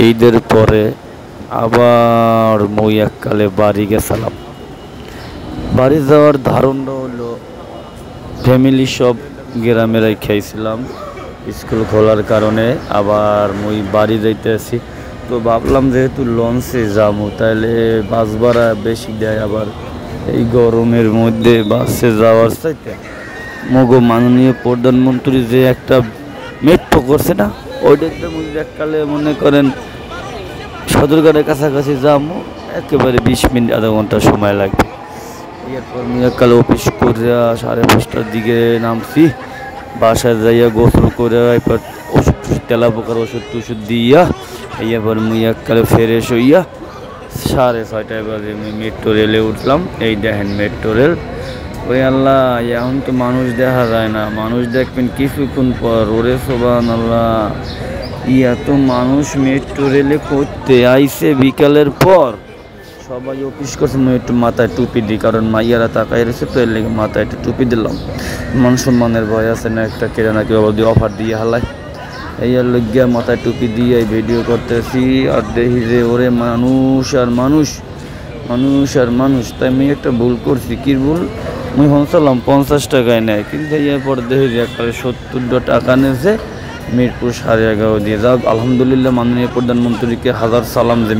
ঈদের পরে আবার মুই এককালে বাড়ি গেছিলাম। বাড়ি যাওয়ার ধারণটা হলো ফ্যামিলি সব গ্রামেরাই খাইছিলাম, স্কুল খোলার কারণে আবার মুই বাড়ি যাইতেছি। তো ভাবলাম যেহেতু লঞ্চে যাবো তাহলে বাস ভাড়া বেশি দেয়, আবার এই গরমের মধ্যে বাসে যাওয়ার চাইতে মগো মাননীয় প্রধানমন্ত্রী যে একটা মেট্রো করছে না, ওইটাতে মুই এককালে মনে করেন সদরঘাটের কাছাকাছি যাবো, একেবারে 20 মিনিট আধা ঘন্টা সময় লাগবে। এরপর মুই এককালে অফিস করে 5:30টার দিকে নামছি। বাসায় যাইয়া গোসল করে এরপর ওষুধ তেলা পোকার ওষুধ দিয়া এরপর মুই এককালে ফ্রেশ হইয়া 6:30টায় বাজে মুই মেট্রো রেলে উঠলাম। এই দেখেন মেট্রো রেল। ওই আল্লাহ, এখন তো মানুষ দেখা যায় না, মানুষ দেখবেন কিছুক্ষণ পর। ওরে সোবান আল্লাহ, এত মানুষ মেট্রো রেলে করতে আইসে বিকালের পর। সবাই অফিস করছে, মুই একটু মাথায় টুপি দিই, কারণ মাইয়ারা তাকাই রয়েছে, তো এর লেগে মাথায় একটু টুপি দিলাম। মান সম্মানের ভয় আছে না, একটা কেড়ে না কেউ দিয়ে অফার দিয়ে হালায়, এই আর লইয়া মাথায় টুপি দিয়ে ভিডিও করতেছি। আর দেখি যে ওরে মানুষ আর মানুষ, মানুষ আর মানুষ। তাই আমি একটা ভুল করছি। কি ভুল? মুই ভাবছিলাম 50 টাকায় নেয়, কিন্তু এরপর দেখি যে একটা 70 টাকা নিয়েছে মিরপুর 11:30 দিয়ে। যাক আলহামদুলিল্লাহ, মাননীয় প্রধানমন্ত্রীকে হাজার সালাম যে